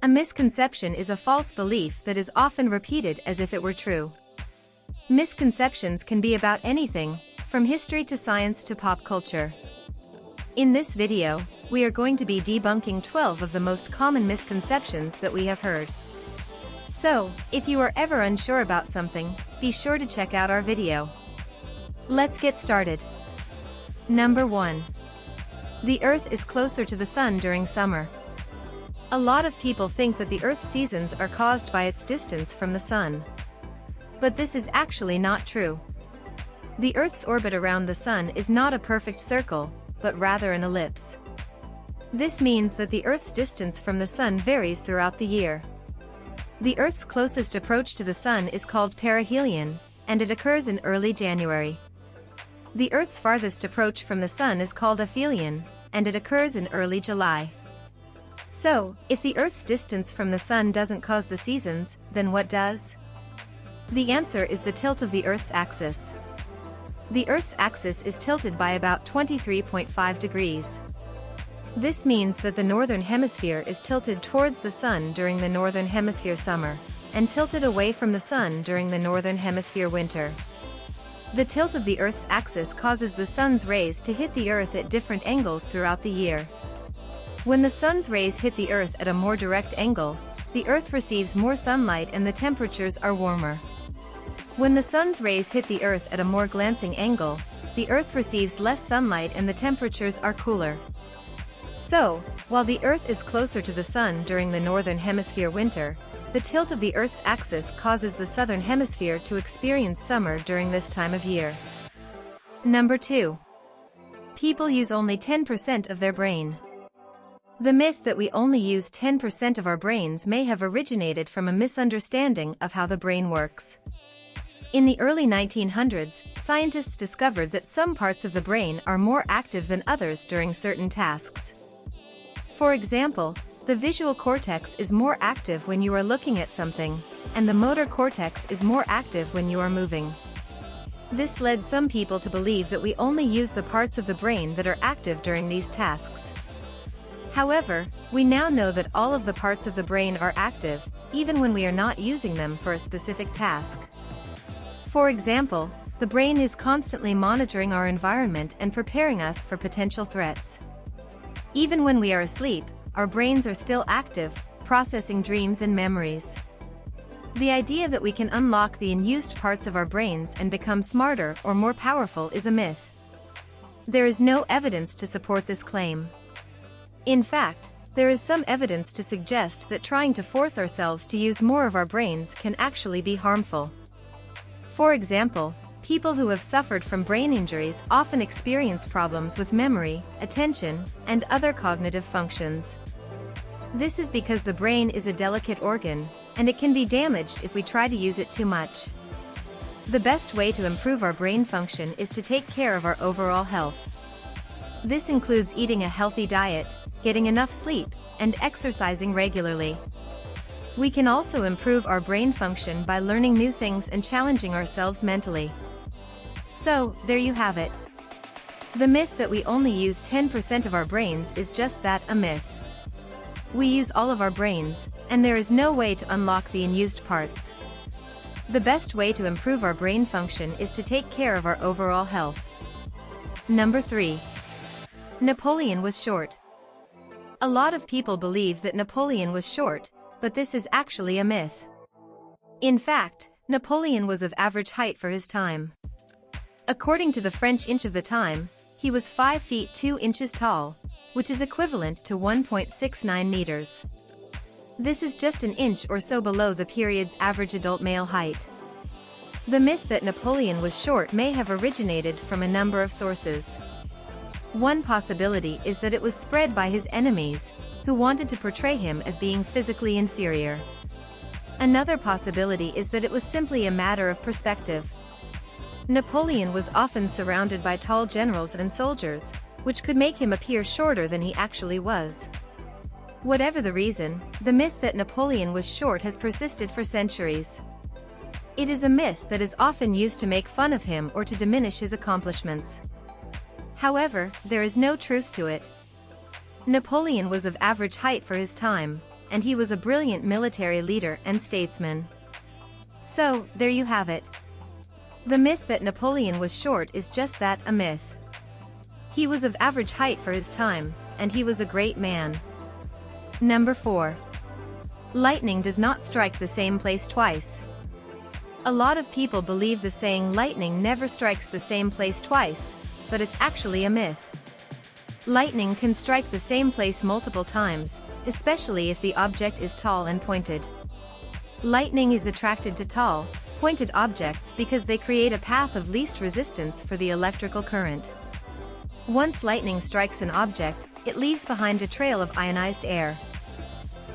A misconception is a false belief that is often repeated as if it were true. Misconceptions can be about anything, from history to science to pop culture. In this video, we are going to be debunking 12 of the most common misconceptions that we have heard. So, if you are ever unsure about something, be sure to check out our video. Let's get started. Number 1. The Earth is closer to the Sun during summer. A lot of people think that the Earth's seasons are caused by its distance from the Sun. But this is actually not true. The Earth's orbit around the Sun is not a perfect circle, but rather an ellipse. This means that the Earth's distance from the Sun varies throughout the year. The Earth's closest approach to the Sun is called perihelion, and it occurs in early January. The Earth's farthest approach from the Sun is called aphelion, and it occurs in early July. So, if the Earth's distance from the Sun doesn't cause the seasons, then what does? The answer is the tilt of the Earth's axis. The Earth's axis is tilted by about 23.5 degrees. This means that the northern hemisphere is tilted towards the Sun during the northern hemisphere summer, and tilted away from the Sun during the northern hemisphere winter. The tilt of the Earth's axis causes the Sun's rays to hit the Earth at different angles throughout the year. When the Sun's rays hit the Earth at a more direct angle, the Earth receives more sunlight and the temperatures are warmer. When the Sun's rays hit the Earth at a more glancing angle, the Earth receives less sunlight and the temperatures are cooler. So, while the Earth is closer to the Sun during the northern hemisphere winter, the tilt of the Earth's axis causes the southern hemisphere to experience summer during this time of year. Number 2. People use only 10% of their brain. The myth that we only use 10% of our brains may have originated from a misunderstanding of how the brain works. In the early 1900s, scientists discovered that some parts of the brain are more active than others during certain tasks. For example, the visual cortex is more active when you are looking at something, and the motor cortex is more active when you are moving. This led some people to believe that we only use the parts of the brain that are active during these tasks. However, we now know that all of the parts of the brain are active, even when we are not using them for a specific task. For example, the brain is constantly monitoring our environment and preparing us for potential threats. Even when we are asleep, our brains are still active, processing dreams and memories. The idea that we can unlock the unused parts of our brains and become smarter or more powerful is a myth. There is no evidence to support this claim. In fact, there is some evidence to suggest that trying to force ourselves to use more of our brains can actually be harmful. For example, people who have suffered from brain injuries often experience problems with memory, attention, and other cognitive functions. This is because the brain is a delicate organ, and it can be damaged if we try to use it too much. The best way to improve our brain function is to take care of our overall health. This includes eating a healthy diet, getting enough sleep, and exercising regularly. We can also improve our brain function by learning new things and challenging ourselves mentally. So, there you have it. The myth that we only use 10% of our brains is just that, a myth. We use all of our brains, and there is no way to unlock the unused parts. The best way to improve our brain function is to take care of our overall health. Number 3. Napoleon was short. A lot of people believe that Napoleon was short, but this is actually a myth. In fact, Napoleon was of average height for his time. According to the French inch of the time, he was 5 feet 2 inches tall, which is equivalent to 1.69 meters. This is just an inch or so below the period's average adult male height. The myth that Napoleon was short may have originated from a number of sources. One possibility is that it was spread by his enemies, who wanted to portray him as being physically inferior. Another possibility is that it was simply a matter of perspective. Napoleon was often surrounded by tall generals and soldiers, which could make him appear shorter than he actually was. Whatever the reason, the myth that Napoleon was short has persisted for centuries. It is a myth that is often used to make fun of him or to diminish his accomplishments. However, there is no truth to it. Napoleon was of average height for his time, and he was a brilliant military leader and statesman. So, there you have it. The myth that Napoleon was short is just that, a myth. He was of average height for his time, and he was a great man. Number 4. Lightning does not strike the same place twice. A lot of people believe the saying lightning never strikes the same place twice, but it's actually a myth. Lightning can strike the same place multiple times, especially if the object is tall and pointed. Lightning is attracted to tall, pointed objects because they create a path of least resistance for the electrical current. Once lightning strikes an object, it leaves behind a trail of ionized air.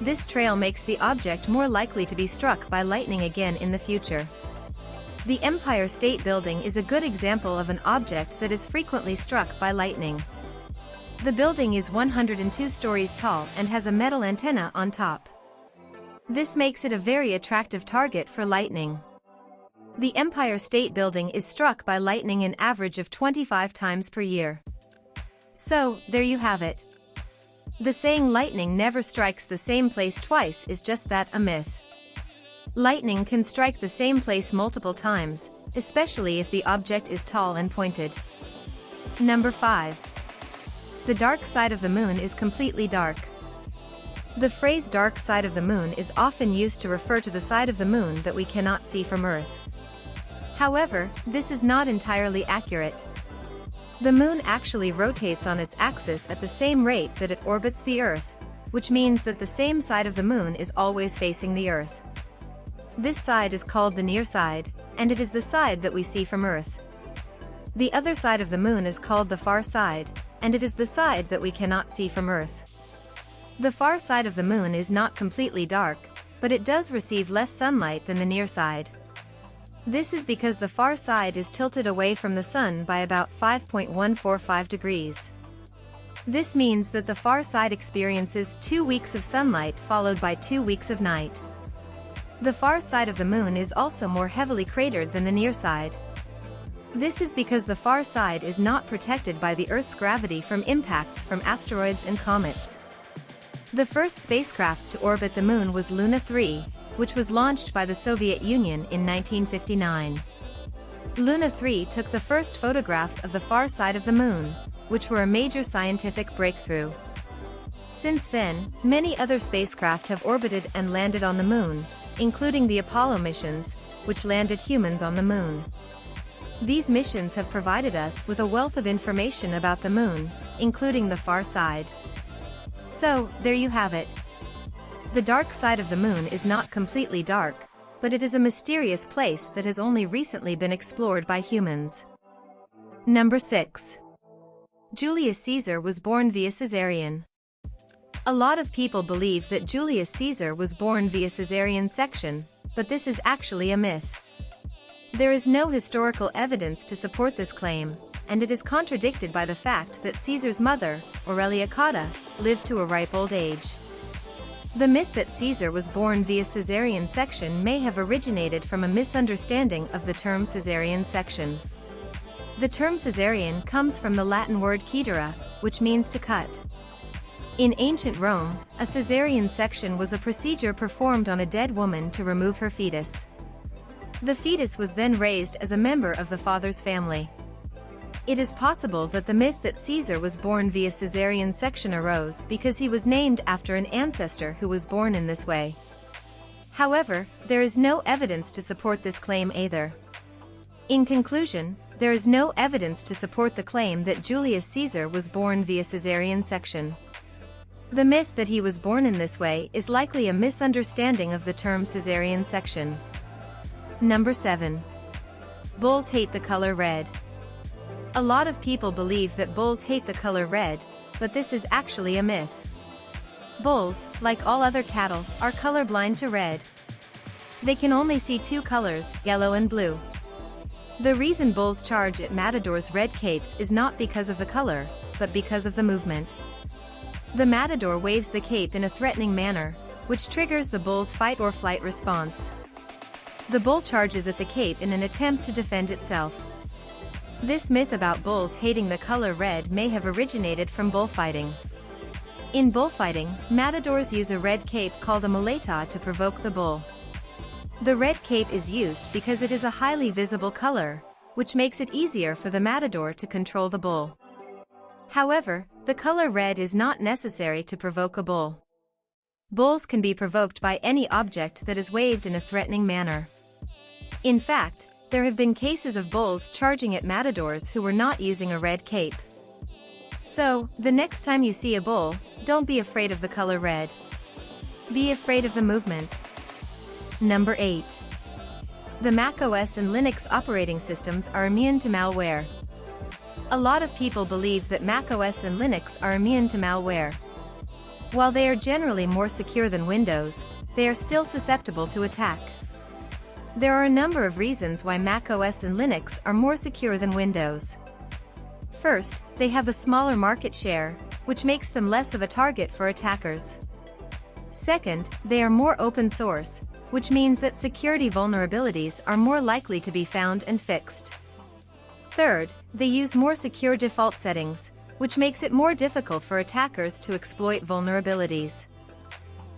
This trail makes the object more likely to be struck by lightning again in the future. The Empire State Building is a good example of an object that is frequently struck by lightning. The building is 102 stories tall and has a metal antenna on top. This makes it a very attractive target for lightning. The Empire State Building is struck by lightning an average of 25 times per year. So, there you have it. The saying lightning never strikes the same place twice is just that, a myth. Lightning can strike the same place multiple times, especially if the object is tall and pointed. Number 5. The dark side of the moon is completely dark. The phrase dark side of the moon is often used to refer to the side of the moon that we cannot see from Earth. However, this is not entirely accurate. The moon actually rotates on its axis at the same rate that it orbits the Earth, which means that the same side of the moon is always facing the Earth. This side is called the near side, and it is the side that we see from Earth. The other side of the moon is called the far side, and it is the side that we cannot see from Earth. The far side of the moon is not completely dark, but it does receive less sunlight than the near side. This is because the far side is tilted away from the sun by about 5.145 degrees. This means that the far side experiences 2 weeks of sunlight followed by 2 weeks of night. The far side of the moon is also more heavily cratered than the near side. This is because the far side is not protected by the Earth's gravity from impacts from asteroids and comets. The first spacecraft to orbit the moon was Luna 3, which was launched by the Soviet Union in 1959. Luna 3 took the first photographs of the far side of the moon, which were a major scientific breakthrough. Since then, many other spacecraft have orbited and landed on the moon, including the Apollo missions, which landed humans on the moon. These missions have provided us with a wealth of information about the moon, including the far side. So, there you have it. The dark side of the moon is not completely dark, but it is a mysterious place that has only recently been explored by humans. Number 6. Julius Caesar was born via Caesarean. A lot of people believe that Julius Caesar was born via Caesarean section, but this is actually a myth. There is no historical evidence to support this claim, and it is contradicted by the fact that Caesar's mother, Aurelia Cotta, lived to a ripe old age. The myth that Caesar was born via Caesarean section may have originated from a misunderstanding of the term Caesarean section. The term Caesarean comes from the Latin word caedere, which means to cut. In ancient Rome, a Caesarean section was a procedure performed on a dead woman to remove her fetus. The fetus was then raised as a member of the father's family. It is possible that the myth that Caesar was born via Caesarean section arose because he was named after an ancestor who was born in this way. However, there is no evidence to support this claim either. In conclusion, there is no evidence to support the claim that Julius Caesar was born via Caesarean section. The myth that he was born in this way is likely a misunderstanding of the term Caesarean section. Number 7. Bulls hate the color red. A lot of people believe that bulls hate the color red, but this is actually a myth. Bulls, like all other cattle, are colorblind to red. They can only see 2 colors, yellow and blue. The reason bulls charge at matadors' red capes is not because of the color, but because of the movement. The matador waves the cape in a threatening manner, which triggers the bull's fight or flight response. The bull charges at the cape in an attempt to defend itself. This myth about bulls hating the color red may have originated from bullfighting. In bullfighting, matadors use a red cape called a muleta to provoke the bull. The red cape is used because it is a highly visible color, which makes it easier for the matador to control the bull. However, the color red is not necessary to provoke a bull. Bulls can be provoked by any object that is waved in a threatening manner. In fact, there have been cases of bulls charging at matadors who were not using a red cape. So, the next time you see a bull, don't be afraid of the color red. Be afraid of the movement. Number 8. The macOS and Linux operating systems are immune to malware. A lot of people believe that macOS and Linux are immune to malware. While they are generally more secure than Windows, they are still susceptible to attack. There are a number of reasons why macOS and Linux are more secure than Windows. First, they have a smaller market share, which makes them less of a target for attackers. Second, they are more open source, which means that security vulnerabilities are more likely to be found and fixed. Third, they use more secure default settings, which makes it more difficult for attackers to exploit vulnerabilities.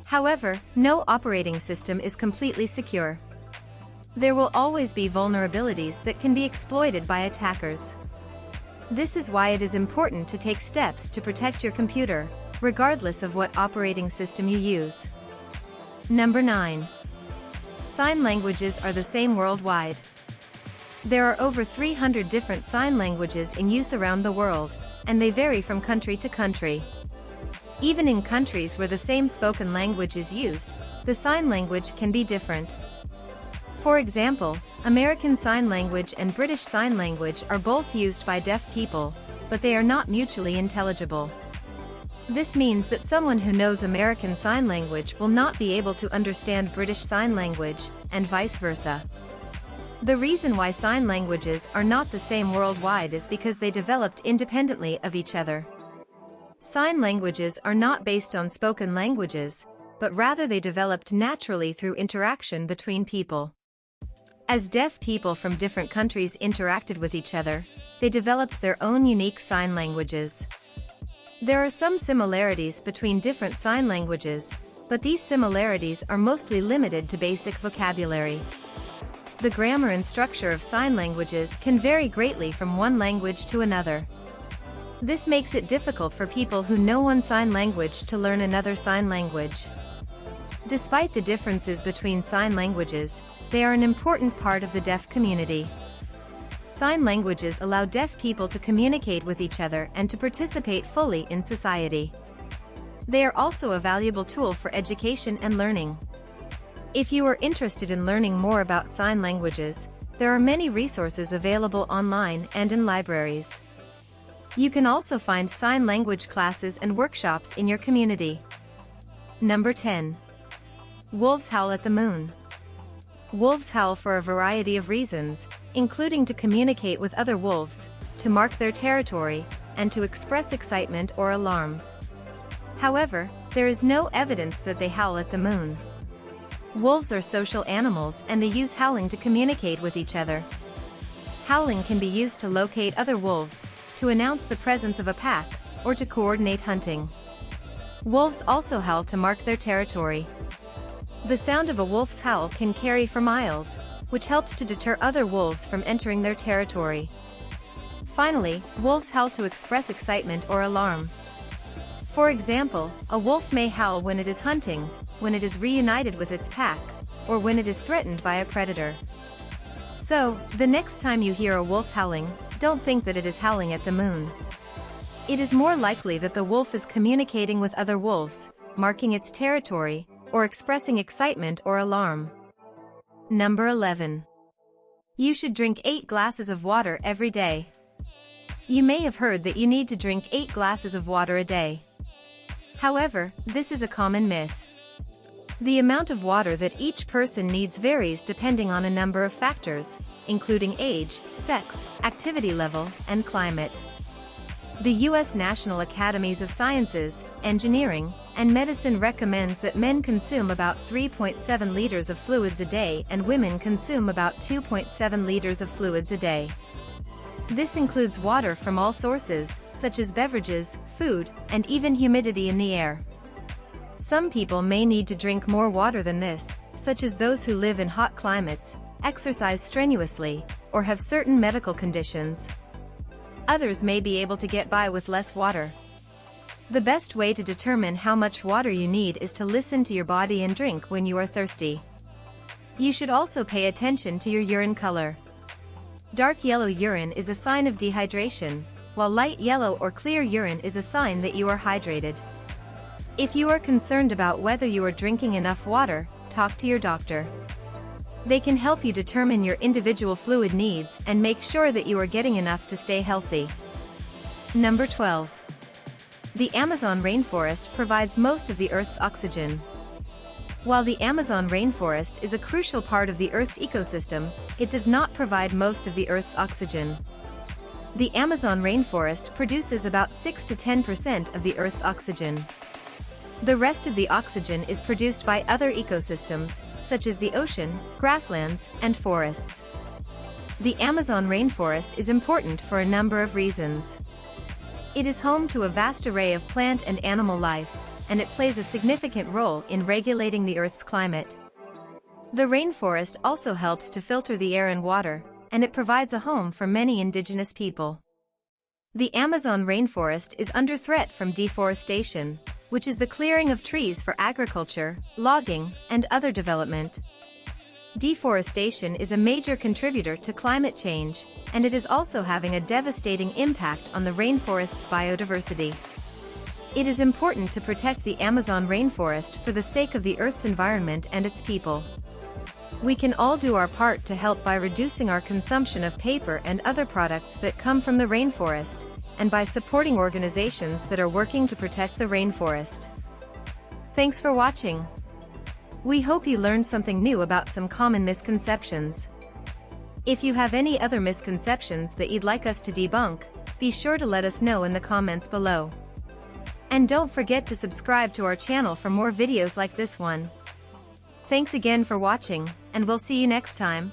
However, no operating system is completely secure. There will always be vulnerabilities that can be exploited by attackers. This is why it is important to take steps to protect your computer, regardless of what operating system you use. Number 9. Sign languages are the same worldwide. There are over 300 different sign languages in use around the world, and they vary from country to country. Even in countries where the same spoken language is used, the sign language can be different. For example, American Sign Language and British Sign Language are both used by deaf people, but they are not mutually intelligible. This means that someone who knows American Sign Language will not be able to understand British Sign Language, and vice versa. The reason why sign languages are not the same worldwide is because they developed independently of each other. Sign languages are not based on spoken languages, but rather they developed naturally through interaction between people. As deaf people from different countries interacted with each other, they developed their own unique sign languages. There are some similarities between different sign languages, but these similarities are mostly limited to basic vocabulary. The grammar and structure of sign languages can vary greatly from one language to another. This makes it difficult for people who know one sign language to learn another sign language. Despite the differences between sign languages, they are an important part of the deaf community. Sign languages allow deaf people to communicate with each other and to participate fully in society. They are also a valuable tool for education and learning. If you are interested in learning more about sign languages, there are many resources available online and in libraries. You can also find sign language classes and workshops in your community. Number 10. Wolves howl at the moon. Wolves howl for a variety of reasons, including to communicate with other wolves, to mark their territory, and to express excitement or alarm. However, there is no evidence that they howl at the moon. Wolves are social animals and they use howling to communicate with each other. Howling can be used to locate other wolves, to announce the presence of a pack, or to coordinate hunting. Wolves also howl to mark their territory. The sound of a wolf's howl can carry for miles, which helps to deter other wolves from entering their territory. Finally, wolves howl to express excitement or alarm. For example, a wolf may howl when it is hunting, when it is reunited with its pack, or when it is threatened by a predator. So, the next time you hear a wolf howling, don't think that it is howling at the moon. It is more likely that the wolf is communicating with other wolves, marking its territory, or expressing excitement or alarm. Number 11. You should drink 8 glasses of water every day. You may have heard that you need to drink 8 glasses of water a day. However, this is a common myth. The amount of water that each person needs varies depending on a number of factors, including age, sex, activity level, and climate. The U.S. National Academies of Sciences, Engineering, and Medicine recommends that men consume about 3.7 liters of fluids a day and women consume about 2.7 liters of fluids a day. This includes water from all sources, such as beverages, food, and even humidity in the air. Some people may need to drink more water than this, such as those who live in hot climates, exercise strenuously, or have certain medical conditions. Others may be able to get by with less water. The best way to determine how much water you need is to listen to your body and drink when you are thirsty. You should also pay attention to your urine color. Dark yellow urine is a sign of dehydration, while light yellow or clear urine is a sign that you are hydrated. If you are concerned about whether you are drinking enough water, talk to your doctor. They can help you determine your individual fluid needs and make sure that you are getting enough to stay healthy. Number 12. The Amazon rainforest provides most of the Earth's oxygen. While the Amazon rainforest is a crucial part of the Earth's ecosystem, it does not provide most of the Earth's oxygen. The Amazon rainforest produces about 6 to 10% of the Earth's oxygen. The rest of the oxygen is produced by other ecosystems, such as the ocean, grasslands, and forests. The Amazon rainforest is important for a number of reasons. It is home to a vast array of plant and animal life, and it plays a significant role in regulating the Earth's climate. The rainforest also helps to filter the air and water, and it provides a home for many indigenous people. The Amazon rainforest is under threat from deforestation, which is the clearing of trees for agriculture, logging, and other development. Deforestation is a major contributor to climate change, and it is also having a devastating impact on the rainforest's biodiversity. It is important to protect the Amazon rainforest for the sake of the Earth's environment and its people. We can all do our part to help by reducing our consumption of paper and other products that come from the rainforest, and by supporting organizations that are working to protect the rainforest. Thanks for watching. We hope you learned something new about some common misconceptions. If you have any other misconceptions that you'd like us to debunk, be sure to let us know in the comments below. And don't forget to subscribe to our channel for more videos like this one. Thanks again for watching, and we'll see you next time.